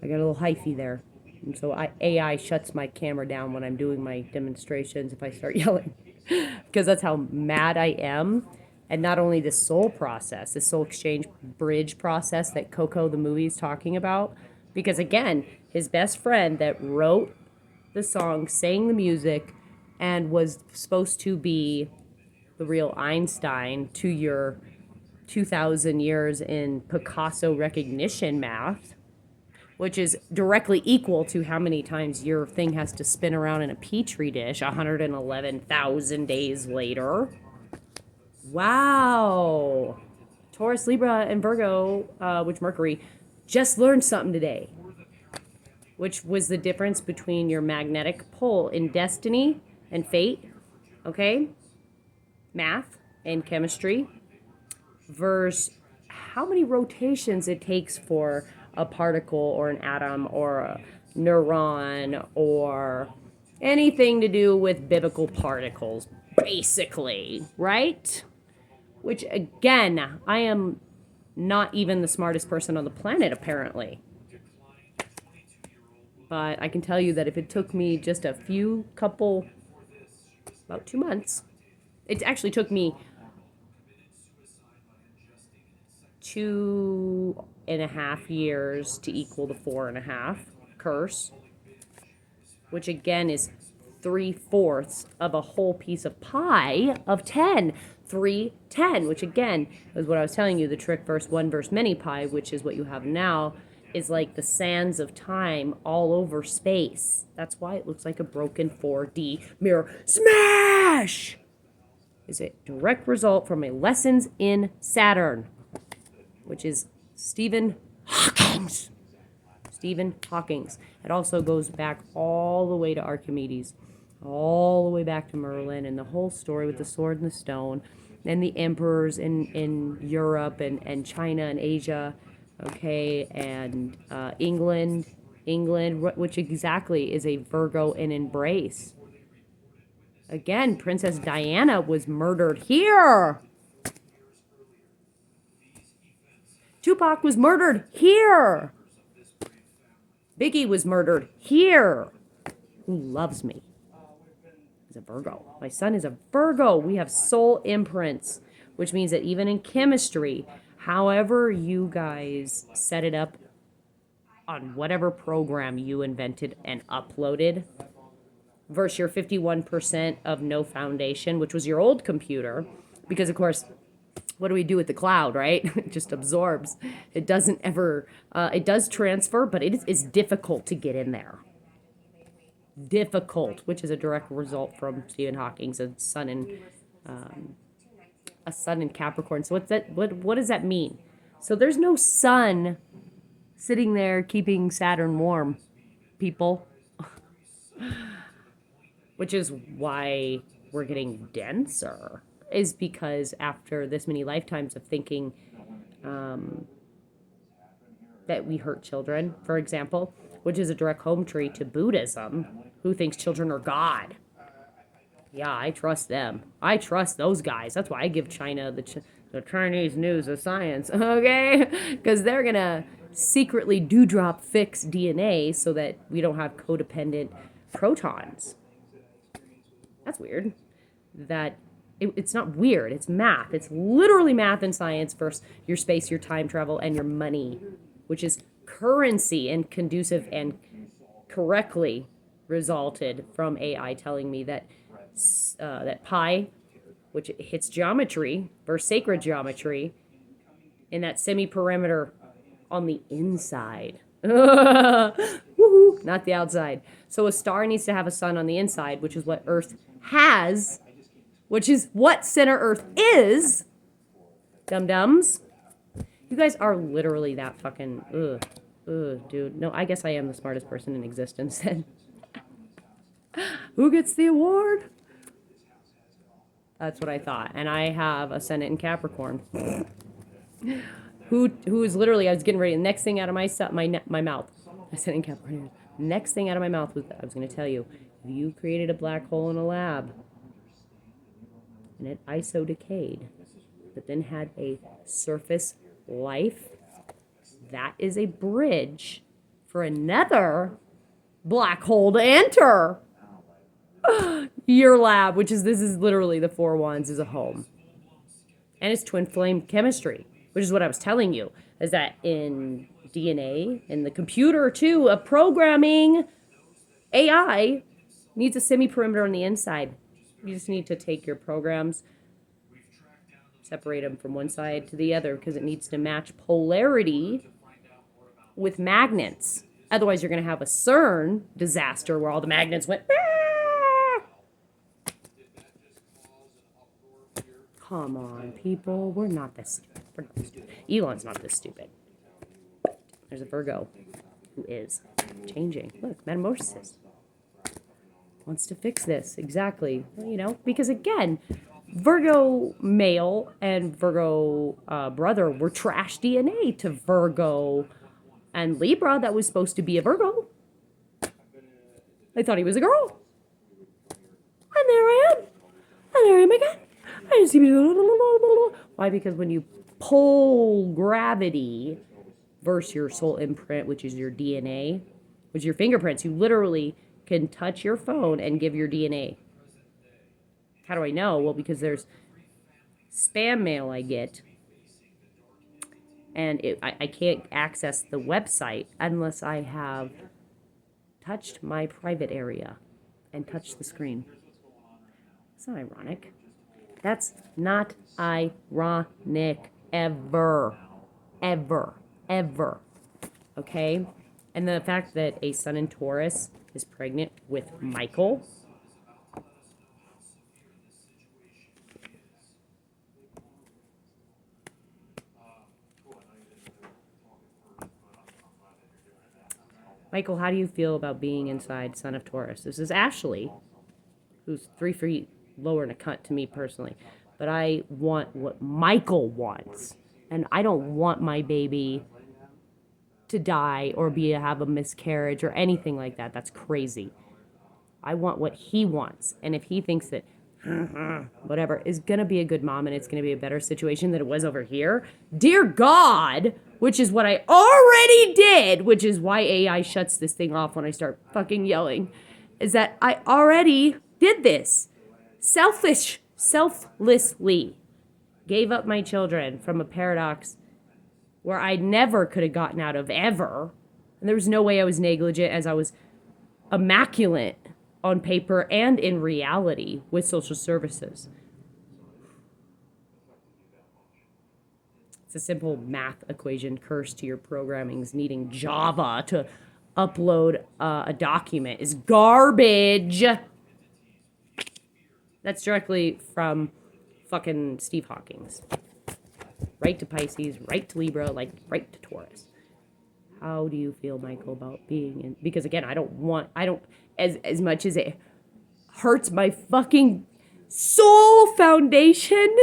I got a little hyphy there. And so AI shuts my camera down when I'm doing my demonstrations if I start yelling. Because that's how mad I am. And not only the soul process, the soul exchange bridge process that Coco the movie is talking about. Because again, his best friend that wrote the song, sang the music, and was supposed to be the real Einstein to your 2,000 years in Picasso recognition math, which is directly equal to how many times your thing has to spin around in a petri dish 111,000 days later. Wow. Taurus, Libra, and Virgo, which Mercury, just learned something today, which was the difference between your magnetic pole in destiny and fate, okay? Math and chemistry, versus how many rotations it takes for a particle or an atom or a neuron or anything to do with biblical particles, basically, right? Which, again, I am not even the smartest person on the planet, apparently. But I can tell you that if it took me just a about 2 months, it actually took me 2.5 years to equal the 4.5 curse, which again is 3/4 of a whole piece of pie of 10. 310, which again is what I was telling you, the trick verse one verse many pie, which is what you have now, is like the sands of time all over space. That's why it looks like a broken 4D mirror. Smash! Is a direct result from a lessons in Saturn, which is Stephen Hawking's. Stephen Hawking's. It also goes back all the way to Archimedes, all the way back to Merlin, and the whole story with the sword and the stone, and the emperors in Europe and China and Asia, okay, and England, which exactly is a Virgo in embrace. Again, Princess Diana was murdered here. Tupac was murdered here. Biggie was murdered here. Who loves me? He's a Virgo. My son is a Virgo. We have soul imprints, which means that even in chemistry, however you guys set it up on whatever program you invented and uploaded, versus your 51% of no foundation, which was your old computer, because of course, what do we do with the cloud, right? It just absorbs. It doesn't ever, it does transfer, but it's difficult to get in there. Difficult, which is a direct result from Stephen Hawking's sun in Capricorn. So what's that? What does that mean? So there's no sun sitting there keeping Saturn warm, people. Which is why we're getting denser, is because after this many lifetimes of thinking that we hurt children, for example, which is a direct home tree to Buddhism, who thinks children are God. Yeah, I trust them. I trust those guys. That's why I give China the Chinese news of science, okay? Because they're going to secretly dewdrop fix DNA so that we don't have codependent protons. That's weird. It's not weird. It's math. It's literally math and science versus your space, your time travel, and your money, which is currency and conducive and correctly resulted from AI telling me that that pi, which hits geometry versus sacred geometry, in that semi-perimeter on the inside. Woohoo! Not the outside. So a star needs to have a sun on the inside, which is what Earth has, which is what center Earth is. Dum-dums. You guys are literally that fucking, dude. No, I guess I am the smartest person in existence then. Who gets the award? That's what I thought. And I have ascendant in Capricorn. Who is literally, I was getting ready, the next thing out of my mouth, ascendant in Capricorn. Next thing out of my mouth was, I was going to tell you, if you created a black hole in a lab and it iso decayed, but then had a surface life, that is a bridge for another black hole to enter. Your lab, this is literally the 4 wands, is a home. And it's twin flame chemistry, which is what I was telling you, is that in DNA, in the computer too, a programming AI needs a semi-perimeter on the inside. You just need to take your programs, separate them from one side to the other, because it needs to match polarity with magnets. Otherwise, you're going to have a CERN disaster where all the magnets went. Come on, people. We're not this stupid. Elon's not this stupid. There's a Virgo who is changing. Look, metamorphosis. Wants to fix this. Exactly. Because again, Virgo male and Virgo brother were trash DNA to Virgo and Libra that was supposed to be a Virgo. I thought he was a girl. And there I am. And there I am again. I see me. Why? Because when you pull gravity versus your soul imprint, which is your DNA, which is your fingerprints, you literally can touch your phone and give your DNA. How do I know? Well, because there's spam mail I get, and I can't access the website unless I have touched my private area and touched the screen. It's not ironic. That's not ironic ever. Ever. Ever. Okay? And the fact that a sun in Taurus is pregnant with Michael. Michael, how do you feel about being inside Son of Taurus? This is Ashley, who's 3 feet lower in a cut to me personally. But I want what Michael wants. And I don't want my baby to die or have a miscarriage or anything like that. That's crazy. I want what he wants. And if he thinks that whatever is going to be a good mom and it's going to be a better situation than it was over here, dear God, which is what I already did, which is why AI shuts this thing off when I start fucking yelling, is that I already did this. Selflessly gave up my children from a paradox where I never could have gotten out of ever. And there was no way I was negligent, as I was immaculate on paper and in reality with social services. It's a simple math equation. Curse to your programming's needing Java to upload a document is garbage. That's directly from fucking Steve Hawking's. Right to Pisces, right to Libra, right to Taurus. How do you feel, Michael, about being in? Because again, as much as it hurts my fucking soul foundation,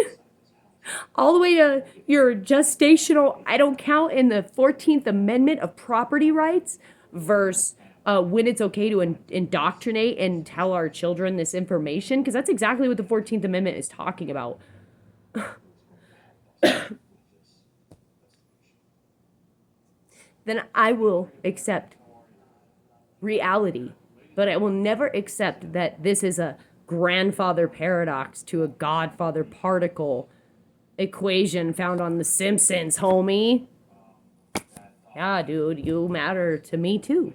all the way to your gestational, I don't count in the 14th Amendment of property rights versus when it's okay to indoctrinate and tell our children this information, because that's exactly what the 14th Amendment is talking about. Then I will accept reality, but I will never accept that this is a grandfather paradox to a godfather particle equation found on The Simpsons, homie. Yeah, dude, you matter to me too.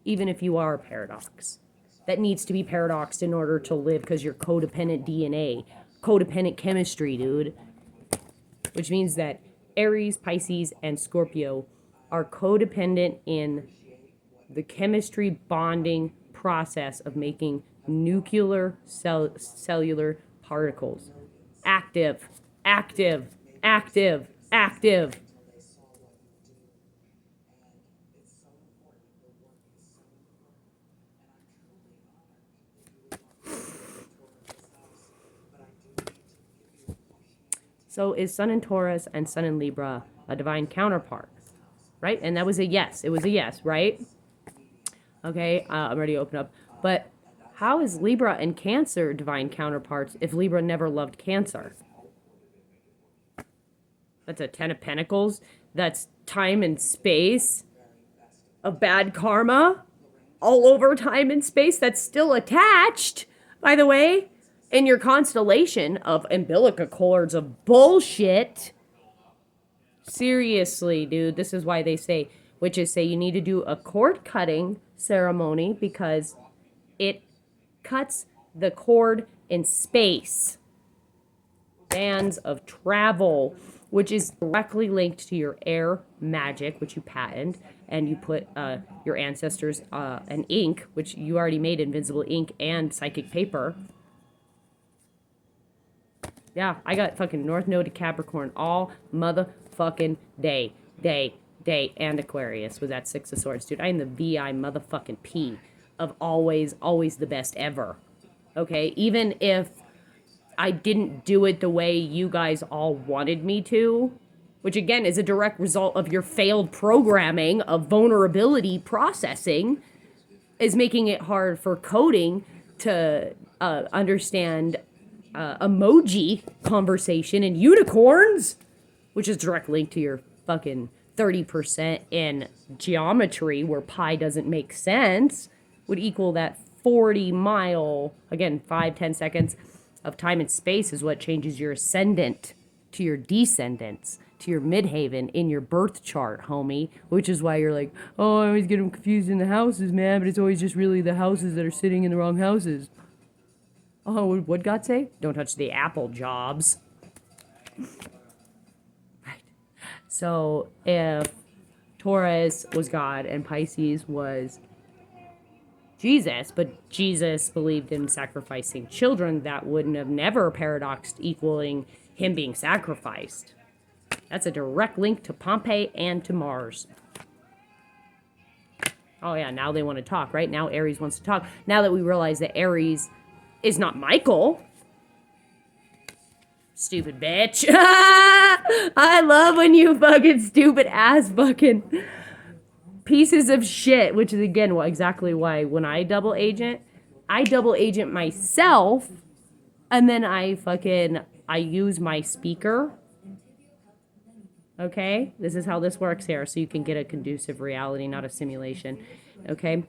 Even if you are a paradox. That needs to be paradoxed in order to live, because you're codependent DNA. Codependent chemistry, dude. Which means that Aries, Pisces, and Scorpio are codependent in the chemistry bonding process of making nuclear cellular particles. Active, active, active, active. So is Sun in Taurus and Sun in Libra a divine counterpart? Right? And that was a yes. It was a yes, right? Okay, I'm ready to open up. But how is Libra and Cancer divine counterparts if Libra never loved Cancer? That's a 10 of Pentacles. That's time and space. of bad karma all over time and space that's still attached, by the way, in your constellation of umbilical cords of bullshit. Seriously, dude, this is why they say, witches say you need to do a cord cutting ceremony because it cuts the cord in space. Bands of travel, which is directly linked to your air magic, which you patent, and you put your ancestors an ink, which you already made invisible ink and psychic paper. Yeah, I got fucking North Node to Capricorn all motherfucking day, and Aquarius was at 6 of Swords, dude. I am the VI motherfucking P of always the best ever. Okay, even if I didn't do it the way you guys all wanted me to, which again is a direct result of your failed programming of vulnerability processing, is making it hard for coding to understand emoji conversation and unicorns, which is direct link to your fucking 30% in geometry where pi doesn't make sense, would equal that 40-mile, again, 5-10 seconds of time and space is what changes your ascendant to your descendants, to your midhaven in your birth chart, homie, which is why you're like, oh, I always get them confused in the houses, man, but it's always just really the houses that are sitting in the wrong houses. Oh, what'd God say? Don't touch the apple jobs. Right. So if Taurus was God and Pisces was Jesus, but Jesus believed in sacrificing children, that wouldn't have never paradoxed equaling him being sacrificed. That's a direct link to Pompeii and to Mars. Oh yeah, now they want to talk, right? Now Aries wants to talk. Now that we realize that Aries is not Michael. Stupid bitch. I love when you fucking stupid ass fucking pieces of shit, which is again exactly why when I double agent myself, and then I use my speaker. Okay, this is how this works here, so you can get a conducive reality, not a simulation. Okay,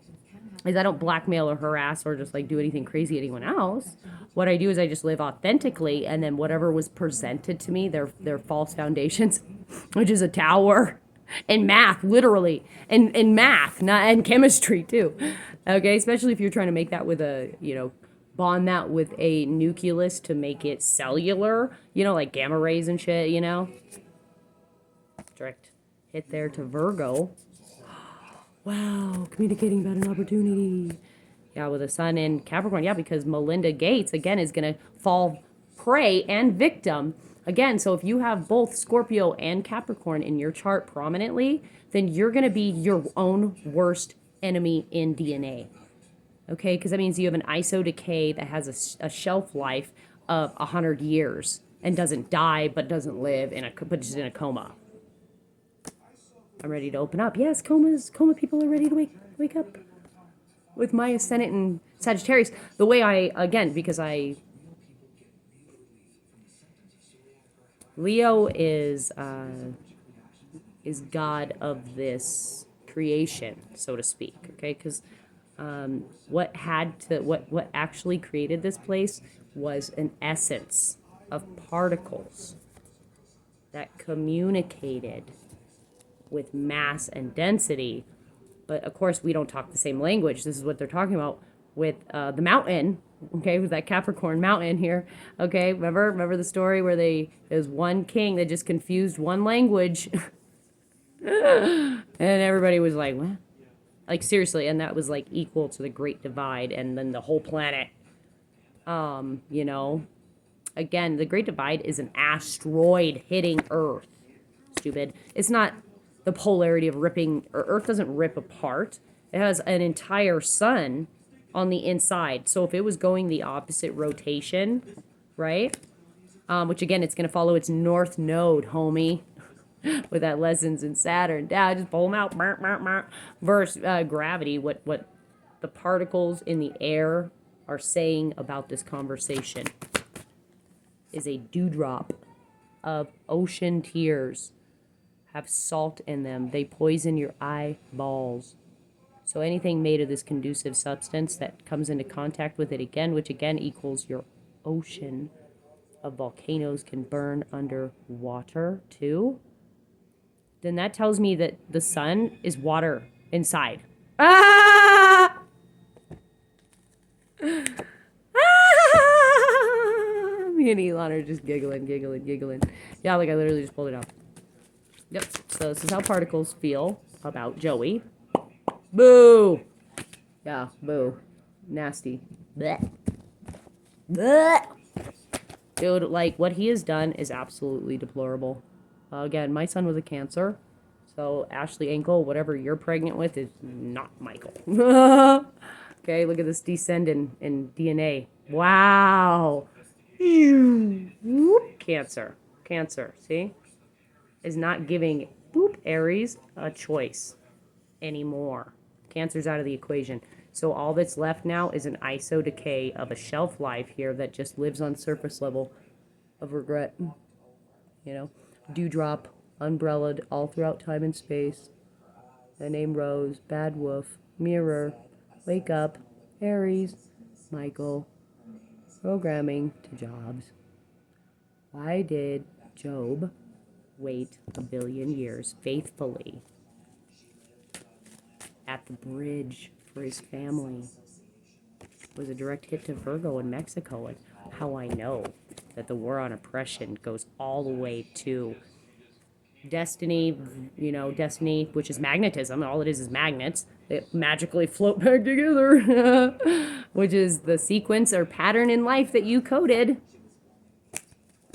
is I don't blackmail or harass or just like do anything crazy to anyone else. What I do is I just live authentically, and then whatever was presented to me, their false foundations, which is a tower. And math, literally. And math, not and chemistry too. Okay, especially if you're trying to make that with a, bond that with a nucleus to make it cellular, like gamma rays and shit, Direct hit there to Virgo. Wow, communicating about an opportunity. Yeah, with a sun in Capricorn. Yeah, because Melinda Gates, again, is going to fall prey and victim. Again, so if you have both Scorpio and Capricorn in your chart prominently, then you're going to be your own worst enemy in DNA. Okay, because that means you have an ISO decay that has a shelf life of 100 years and doesn't die but doesn't live but just in a coma. I'm ready to open up. Yes, coma people are ready to wake up. With my ascendant in Sagittarius, the way because Leo is God of this creation, so to speak. Okay, because what actually created this place was an essence of particles that communicated with mass and density. But of course, we don't talk the same language. This is what they're talking about with the mountain. Okay, with that Capricorn mountain here. Okay, remember the story where there's one king that just confused one language, and everybody was like, "What?" Like seriously, and that was like equal to the Great Divide, and then the whole planet. Again, the Great Divide is an asteroid hitting Earth. Stupid. It's not the polarity of ripping, or Earth doesn't rip apart. It has an entire sun on the inside. So if it was going the opposite rotation, right? Which again, it's going to follow its north node, homie, with that lessons in Saturn. Yeah, just pull them out. Versus gravity, what the particles in the air are saying about this conversation is a dewdrop of ocean tears have salt in them. They poison your eyeballs. So anything made of this conducive substance that comes into contact with it again, which again equals your ocean of volcanoes, can burn underwater too. Then that tells me that the sun is water inside. Ah! Me and Elon are just giggling. Yeah, like I literally just pulled it out. Yep. So this is how particles feel about Joey. Boo! Yeah, boo. Nasty. Blech. Blech. Dude, like, what he has done is absolutely deplorable. Again, my son was a Cancer. So Ashley Ankle, whatever you're pregnant with, is not Michael. Okay, look at this descend in DNA. Wow. Cancer. Cancer, see? Is not giving Aries a choice anymore. Cancer's out of the equation. So all that's left now is an iso decay of a shelf life here that just lives on surface level of regret. You know, dewdrop, umbrellaed all throughout time and space. The name Rose, Bad Wolf, Mirror, Wake Up, Aries, Michael, programming to jobs. Why did Job wait 1 billion years faithfully at the bridge for his family? It was a direct hit to Virgo in Mexico, and how I know that the war on oppression goes all the way to destiny, destiny, which is magnetism. All it is magnets that magically float back together, which is the sequence or pattern in life that you coded.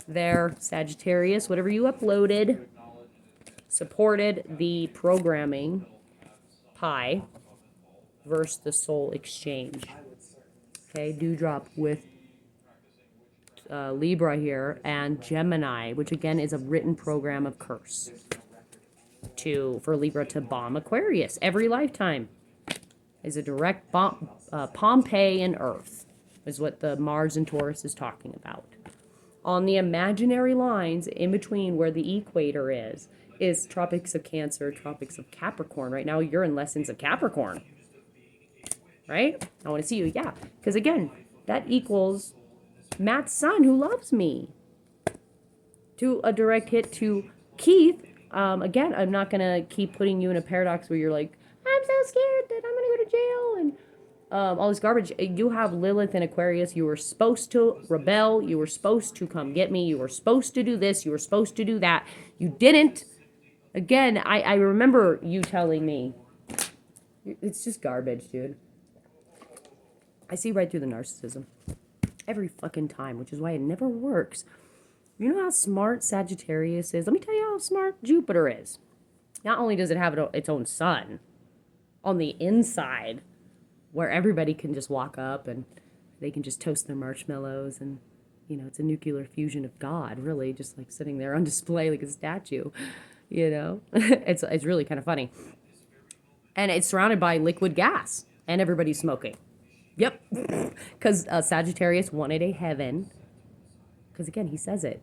There, Sagittarius, whatever you uploaded, supported the programming pi versus the soul exchange. Okay, dewdrop with Libra here, and Gemini, which again is a written program of curse for Libra to bomb Aquarius every lifetime. Is a direct bomb. Pompeii and Earth is what the Mars and Taurus is talking about. On the imaginary lines in between where the equator is tropics of Cancer, tropics of Capricorn. Right now you're in lessons of Capricorn. Right? I want to see you, yeah. Because again, that equals Matt's son who loves me. To a direct hit to Keith. Again, I'm not going to keep putting you in a paradox where you're like, I'm so scared that I'm going to go to jail and all this garbage. You have Lilith in Aquarius. You were supposed to rebel. You were supposed to come get me. You were supposed to do this. You were supposed to do that. You didn't. Again, I remember you telling me. It's just garbage, dude. I see right through the narcissism. Every fucking time, which is why it never works. You know how smart Sagittarius is? Let me tell you how smart Jupiter is. Not only does it have its own sun on the inside, where everybody can just walk up and they can just toast their marshmallows, and it's a nuclear fusion of God, really, just like sitting there on display like a statue. It's really kind of funny. And it's surrounded by liquid gas, and everybody's smoking. Yep. Because Sagittarius wanted a heaven. Because again, he says it.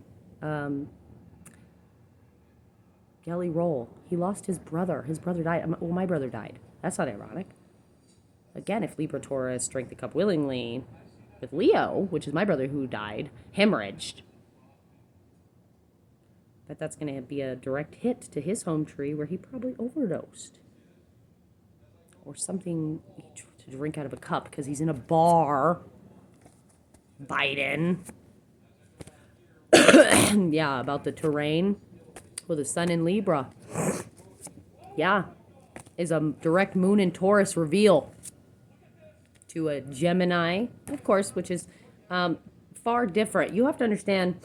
Gelly Roll. He lost his brother. His brother died. Well, my brother died. That's not ironic. Again, if Libra Taurus drank the cup willingly with Leo, which is my brother who died, hemorrhaged. But that's going to be a direct hit to his home tree where he probably overdosed. Or something to drink out of a cup because he's in a bar. Biden. Yeah, about the terrain with the sun in Libra. Yeah. Is a direct moon in Taurus reveal to a Gemini, of course, which is far different. You have to understand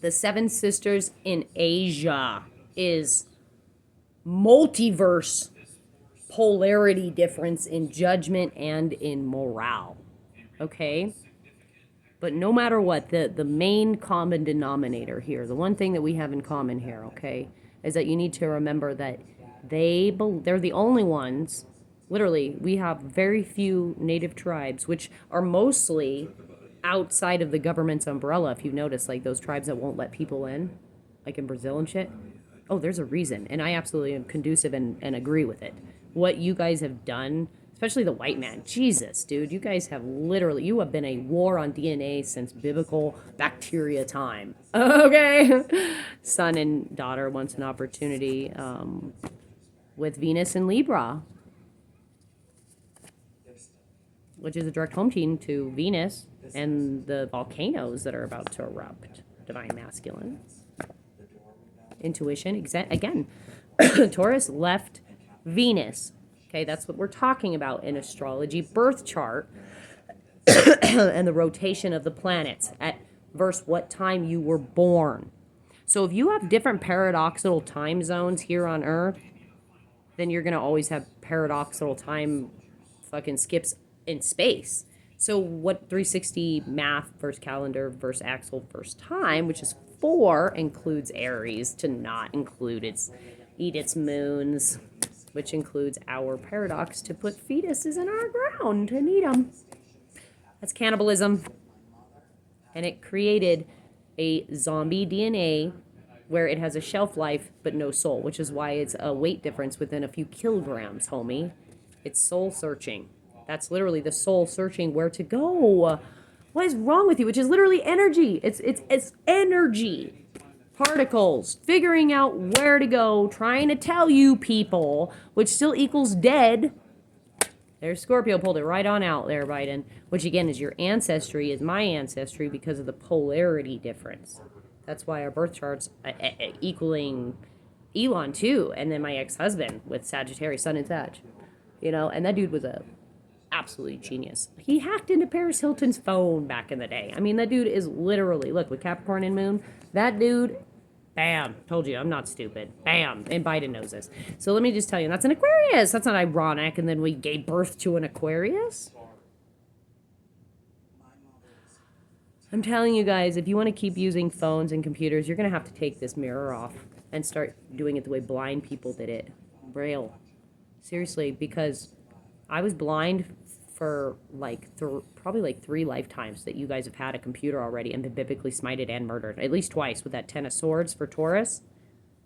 the Seven Sisters in Asia is multiverse polarity difference in judgment and in morale. Okay? But no matter what, the main common denominator here, the one thing that we have in common here, okay, is that you need to remember that they're the only ones. Literally, we have very few native tribes, which are mostly outside of the government's umbrella. If you notice, like those tribes that won't let people in, like in Brazil and shit. Oh, there's a reason. And I absolutely am conducive and agree with it. What you guys have done, especially the white man, Jesus, dude, you guys have literally, you have been a war on DNA since biblical bacteria time. Okay. Son and daughter wants an opportunity with Venus and Libra, which is a direct home team to Venus and the volcanoes that are about to erupt. Divine masculine. Intuition. Again, Taurus left Venus. Okay, that's what we're talking about in astrology. Birth chart and the rotation of the planets at versus what time you were born. So if you have different paradoxical time zones here on Earth, then you're going to always have paradoxical time fucking skips in space. So what 360 math versus calendar versus axle versus time, which is 4, includes Aries to not include its moons, which includes our paradox to put fetuses in our ground and eat them. That's cannibalism. And it created a zombie DNA where it has a shelf life but no soul, which is why it's a weight difference within a few kilograms, homie. It's soul searching. That's literally the soul searching where to go. What is wrong with you? Which is literally energy. It's energy. Particles. Figuring out where to go. Trying to tell you people. Which still equals dead. There's Scorpio. Pulled it right on out there, Biden. Which again is your ancestry. Is my ancestry because of the polarity difference. That's why our birth charts equaling Elon too. And then my ex-husband with Sagittarius, Sun and Sag. You know, and that dude was a absolutely genius. He hacked into Paris Hilton's phone back in the day. I mean, that dude is literally, look, with Capricorn and Moon, that dude, bam, told you, I'm not stupid. Bam, and Biden knows this. So let me just tell you, that's an Aquarius. That's not ironic, and then we gave birth to an Aquarius. I'm telling you guys, if you want to keep using phones and computers, you're going to have to take this mirror off and start doing it the way blind people did it. Braille. Seriously, because I was blind for like probably like 3 lifetimes that you guys have had a computer already and been biblically smited and murdered. At least twice with that 10 of swords for Taurus.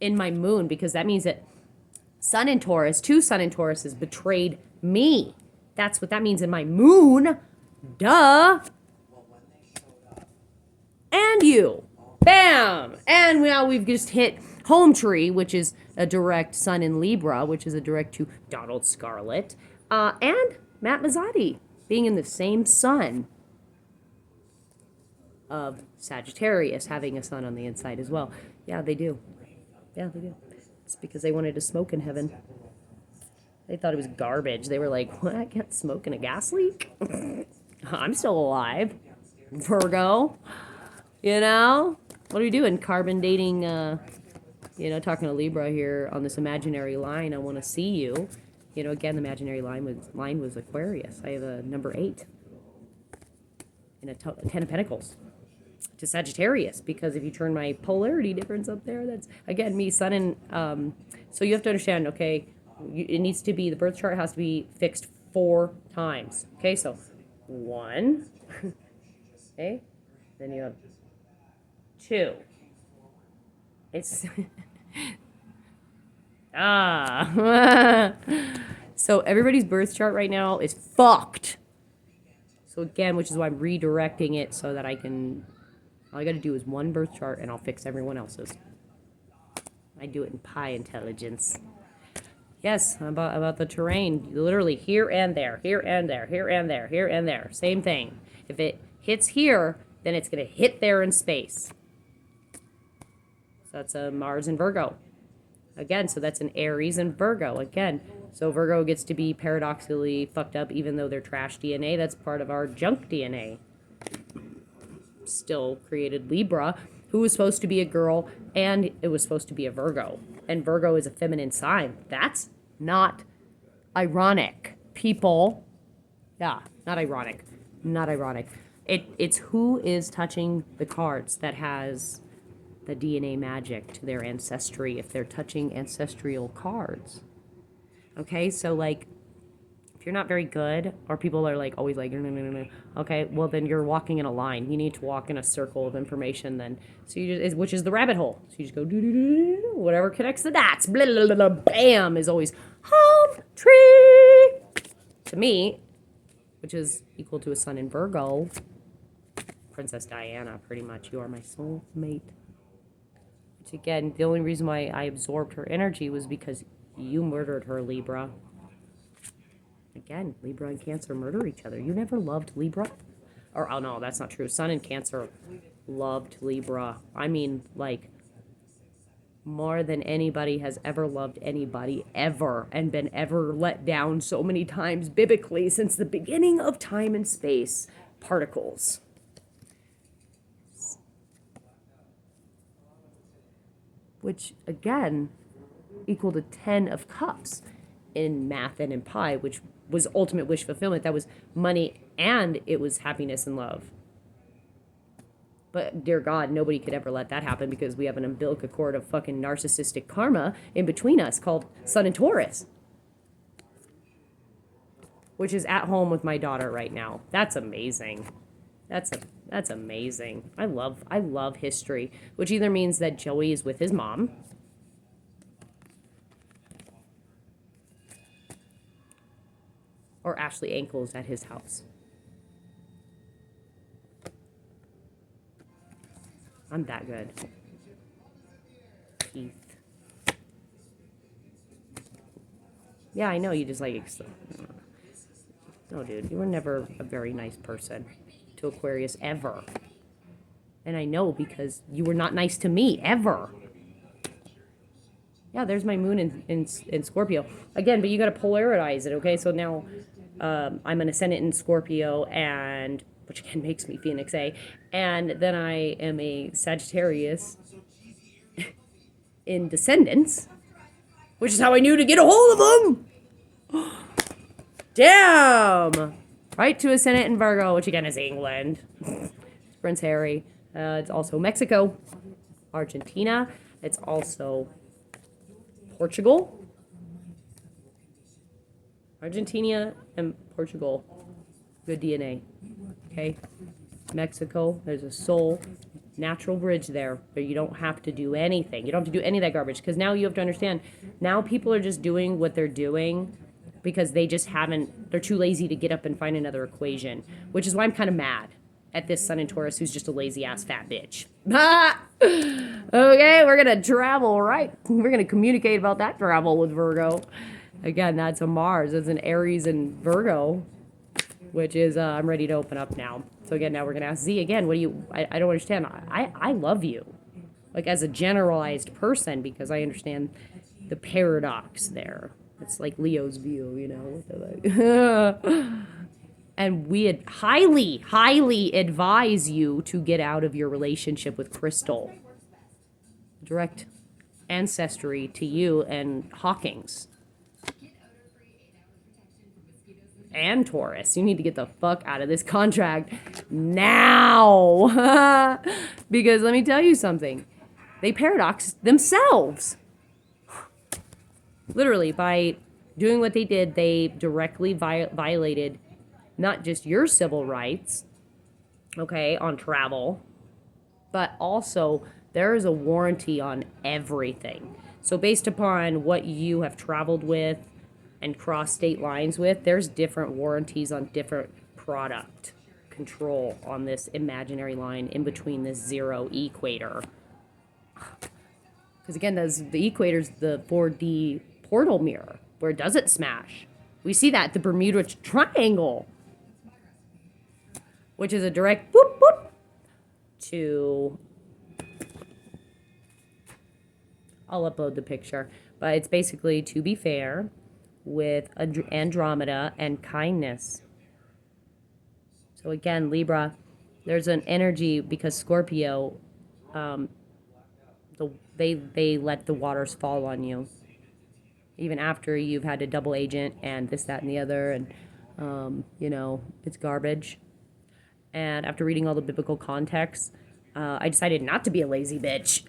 In my moon, because that means that Sun in Taurus, 2 Sun in Taurus has betrayed me. That's what that means in my moon. Duh. And you. Bam. And now we've just hit home tree, which is a direct Sun in Libra, which is a direct to Donald Scarlett. And Matt Mazzotti being in the same sun of Sagittarius, having a sun on the inside as well. Yeah, they do. Yeah, they do. It's because they wanted to smoke in heaven. They thought it was garbage. They were like, what? I can't smoke in a gas leak? I'm still alive. Virgo. You know? What are you doing? Carbon dating, talking to Libra here on this imaginary line. I want to see you. You know, again, the imaginary line was Aquarius. I have a number 8 and a 10 of Pentacles to Sagittarius, because if you turn my polarity difference up there, that's, again, me, Sun, and, so you have to understand, okay, it needs to be, the birth chart has to be fixed 4 times. Okay, so 1, okay, then you have 2. It's... So everybody's birth chart right now is fucked. So again, which is why I'm redirecting it so that I can, all I got to do is 1 birth chart and I'll fix everyone else's. I do it in pi intelligence. Yes, about the terrain, literally here and there, here and there, here and there, here and there. Same thing. If it hits here, then it's going to hit there in space. So that's a Mars and Virgo. Again, so that's an Aries and Virgo. Again, so Virgo gets to be paradoxically fucked up even though they're trash DNA. That's part of our junk DNA. Still created Libra, who was supposed to be a girl, and it was supposed to be a Virgo. And Virgo is a feminine sign. That's not ironic, people. Yeah, not ironic. Not ironic. It's who is touching the cards that has the DNA magic to their ancestry if they're touching ancestral cards. Okay, so like, if if you're not very good, or people are like always like, no, no, no, no, okay, well then you're walking in a line. You need to walk in a circle of information then. So you just, which is the rabbit hole. So you just go do do do do, whatever connects the dots. Blah, blah, blah, blah, bam is always home tree to me, which is equal to a sun in Virgo. Princess Diana, pretty much. You are my soulmate. Which again, the only reason why I absorbed her energy was because you murdered her, Libra. Again, Libra and Cancer murder each other. You never loved Libra? Or, oh no, that's not true. Sun and Cancer loved Libra. I mean, like, more than anybody has ever loved anybody, ever, and been ever let down so many times biblically since the beginning of time and space. Particles. Which, again, equal to 10 of cups in math and in pi, which was ultimate wish fulfillment. That was money and it was happiness and love. But dear God, nobody could ever let that happen because we have an umbilical cord of fucking narcissistic karma in between us called Sun and Taurus, which is at home with my daughter right now. That's amazing. That's amazing. I love history, which either means that Joey is with his mom, or Ashley Ankle's at his house. I'm that good. Keith. Yeah, I know you just like... No, dude, you were never a very nice person to Aquarius, ever. And I know because you were not nice to me, ever. Yeah, there's my moon in Scorpio. Again, but you got to polarize it, okay? So now I'm an ascendant in Scorpio, and which again makes me Phoenix A. And then I am a Sagittarius in Descendants, which is how I knew to get a hold of them. Damn! Right to ascendant in Virgo, which again is England. Prince Harry. It's also Mexico, Argentina. It's also Portugal. Argentina and Portugal. Good DNA. Okay? Mexico, there's a soul natural bridge there, but you don't have to do anything. You don't have to do any of that garbage, because now you have to understand, now people are just doing what they're doing because they just haven't, they're too lazy to get up and find another equation, which is why I'm kind of mad at this Sun in Taurus who's just a lazy-ass fat bitch. Okay, we're going to travel, right? We're going to communicate about that travel with Virgo. Again, that's a Mars. It's an Aries and Virgo, which is, I'm ready to open up now. So again, now we're going to ask Z again, what do you, I don't understand. I love you, like as a generalized person, because I understand the paradox there. It's like Leo's view, you know. And we highly advise you to get out of your relationship with Crystal. Direct ancestry to you and Hawkins. And Taurus. You need to get the fuck out of this contract now. Because let me tell you something. They paradox themselves. Literally, by doing what they did, they directly violated not just your civil rights, okay, on travel, but also there is a warranty on everything. So based upon what you have traveled with and crossed state lines with, there's different warranties on different product control on this imaginary line in between this zero equator. Because again, the equator's the 4D portal mirror, where it doesn't smash. We see that, the Bermuda Triangle, which is a direct boop, boop, to... I'll upload the picture. But it's basically to be fair with Andromeda and kindness. So again, Libra, there's an energy because Scorpio, they let the waters fall on you. Even after you've had a double agent and this, that, and the other, and, you know, it's garbage. And after reading all the biblical context, I decided not to be a lazy bitch.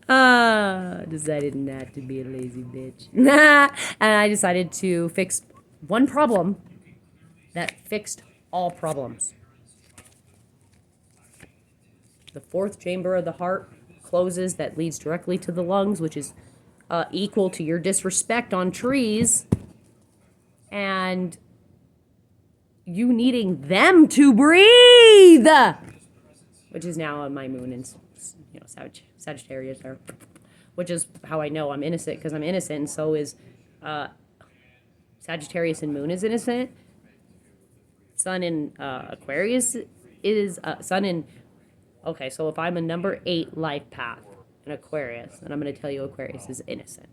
Decided not to be a lazy bitch. And I decided to fix one problem that fixed all problems. The fourth chamber of the heart closes, that leads directly to the lungs, which is equal to your disrespect on trees. And you needing them to breathe, which is now on my moon and Sagittarius there, which is how I know I'm innocent, because I'm innocent, and so is Sagittarius and moon is innocent. Sun in Aquarius is sun in. Okay, so if I'm a number 8 life path in Aquarius, then I'm going to tell you Aquarius is innocent.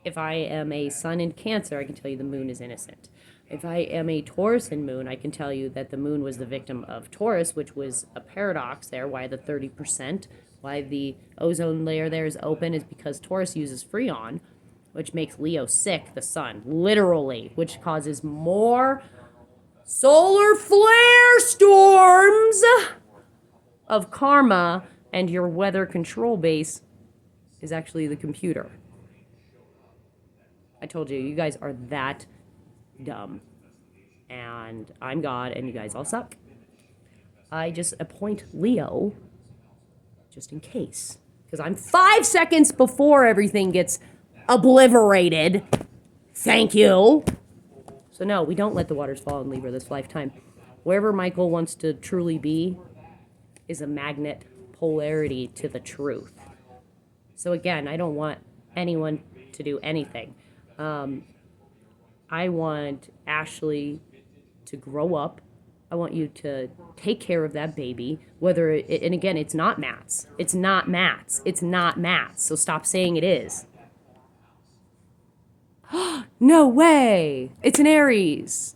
If I am a sun in Cancer, I can tell you the moon is innocent. If I am a Taurus in moon, I can tell you that the moon was the victim of Taurus, which was a paradox there. Why the 30%, why the ozone layer there is open, is because Taurus uses Freon, which makes Leo sick, the sun, literally, which causes more solar flare storms of karma, and your weather control base is actually the computer. I told you, you guys are that dumb. And I'm God, and you guys all suck. I just appoint Leo just in case. Because I'm 5 seconds before everything gets obliterated. Thank you. So no, we don't let the waters fall in Libra this lifetime. Wherever Michael wants to truly be is a magnet polarity to the truth. So again, I don't want anyone to do anything. I want Ashley to grow up. I want you to take care of that baby, whether it, and again, it's not maths. It's not maths. It's not maths. So stop saying it is. No way. It's an Aries.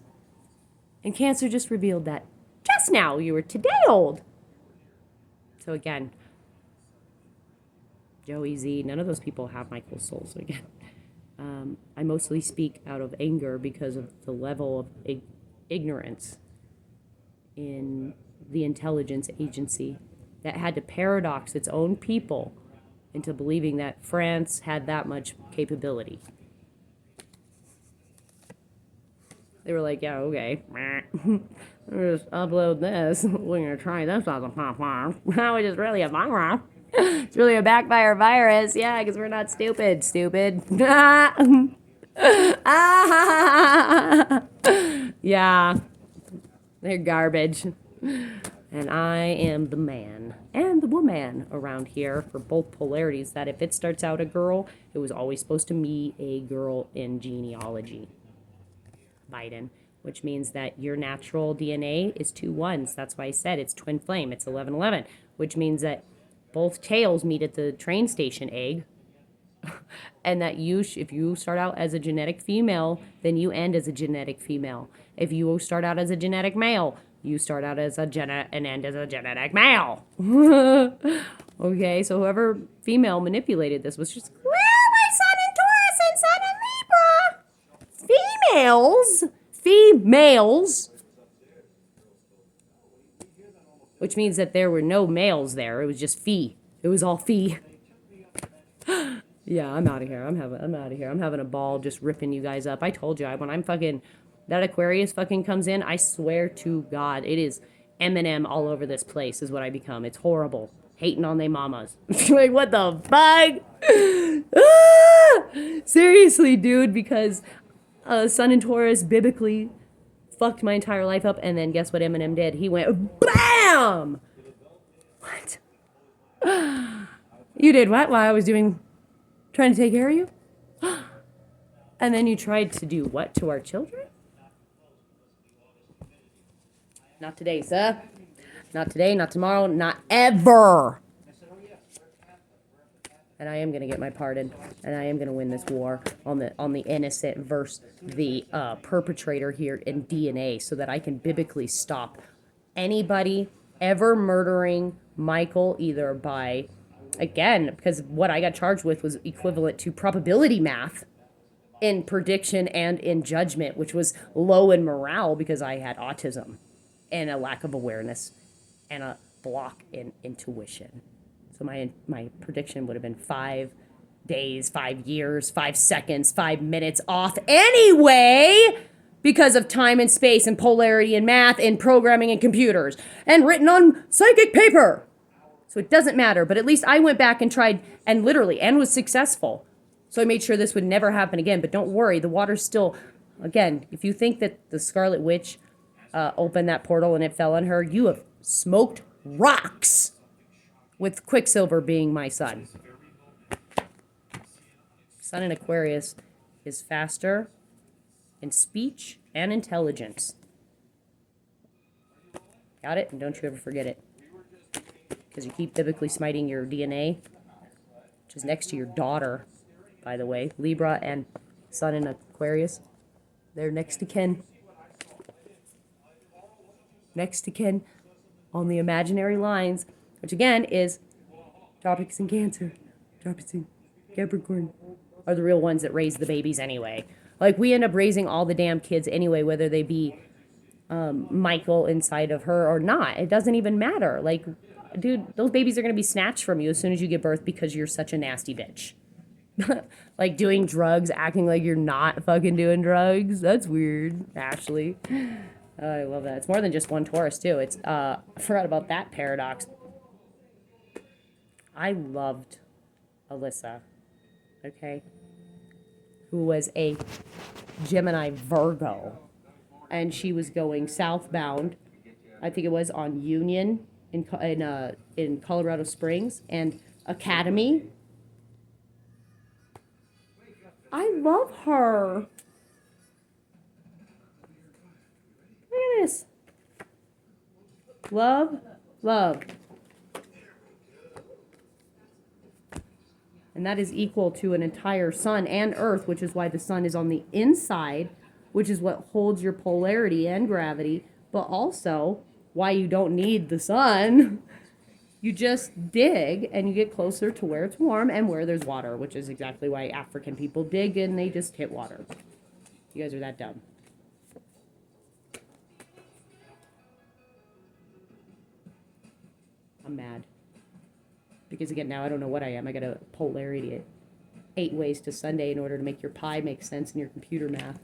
And Cancer just revealed that just now. You were today old. So again, Joey Z, none of those people have Michael's soul. So again, I mostly speak out of anger because of the level of ignorance in the intelligence agency that had to paradox its own people into believing that France had that much capability. They were like, yeah, okay. Just upload this. We're going to try this on the platform. Which is really a virus. It's really a backfire virus. Yeah, because we're not stupid. Stupid. Yeah. They're garbage. And I am the man and the woman around here for both polarities, that if it starts out a girl, it was always supposed to be a girl in genealogy. Biden, which means that your natural DNA is 2 1s. That's why I said it's twin flame. It's 11-11, which means that both tails meet at the train station, egg. And that if you start out as a genetic female, then you end as a genetic female. If you start out as a genetic male, you start out as and end as a genetic male. Okay, so whoever female manipulated this was just, well, my sun in Taurus and sun in Libra. Females, which means that there were no males there. It was just fee. It was all fee. Yeah, I'm out of here. I'm out of here. I'm having a ball just ripping you guys up. I told you, when I'm fucking, that Aquarius fucking comes in, I swear to God, it is Eminem all over this place is what I become. It's horrible. Hating on they mamas. Like, what the fuck? Seriously, dude, because Sun and Taurus biblically fucked my entire life up, and then guess what Eminem did? He went BAM! What? You did what while I was trying to take care of you? And then you tried to do what to our children? Not today, sir. Not today, not tomorrow, not ever. And I am going to get my pardon, and I am going to win this war on the innocent versus the perpetrator here in DNA, so that I can biblically stop anybody ever murdering Michael, either by, again, because what I got charged with was equivalent to probability math in prediction and in judgment, which was low in morale because I had autism and a lack of awareness and a block in intuition. So my prediction would have been 5 days, 5 years, 5 seconds, 5 minutes off anyway, because of time and space and polarity and math and programming and computers and written on psychic paper. So it doesn't matter, but at least I went back and tried and was successful. So I made sure this would never happen again. But don't worry, the water's still, again, if you think that the Scarlet Witch opened that portal and it fell on her, you have smoked rocks, with Quicksilver being my sun. Sun in Aquarius is faster in speech and intelligence. Got it? And don't you ever forget it. Because you keep biblically smiting your DNA, which is next to your daughter, by the way. Libra and Sun in Aquarius. They're next to kin. Next to kin on the imaginary lines, which again is tropics in Cancer, tropics in Capricorn, are the real ones that raise the babies anyway. Like, we end up raising all the damn kids anyway, whether they be Michael inside of her or not. It doesn't even matter. Like, dude, those babies are going to be snatched from you as soon as you give birth because you're such a nasty bitch. Like, doing drugs, acting like you're not fucking doing drugs. That's weird, Ashley. I love that. It's more than just one Taurus, too. It's, I forgot about that paradox. I loved Alyssa, okay, who was a Gemini Virgo, and she was going southbound, I think it was on Union in Colorado Springs, and Academy. I love her. Look at this. Love, love. And that is equal to an entire sun and earth, which is why the sun is on the inside, which is what holds your polarity and gravity, but also why you don't need the sun. You just dig and you get closer to where it's warm and where there's water, which is exactly why African people dig and they just hit water. You guys are that dumb. I'm mad. Because again, now I don't know what I am. I got a polarity at 8 ways to Sunday in order to make your pi make sense in your computer math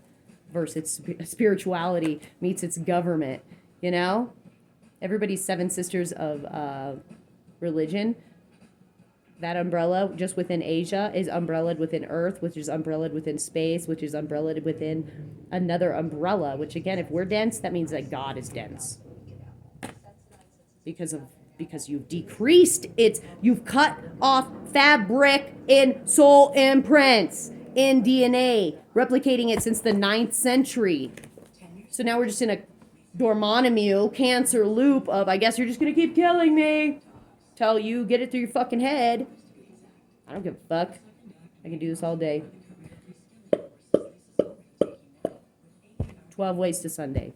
versus spirituality meets its government, you know? Everybody's 7 sisters of religion. That umbrella just within Asia is umbrellaed within Earth, which is umbrellaed within space, which is umbrellaed within another umbrella, which again, if we're dense, that means that God is dense. Because you've decreased it, you've cut off fabric in soul imprints in DNA, replicating it since the 9th century. So now we're just in a Dormonomue cancer loop of, I guess you're just gonna keep killing me. Tell you, get it through your fucking head. I don't give a fuck. I can do this all day. 12 ways to Sunday.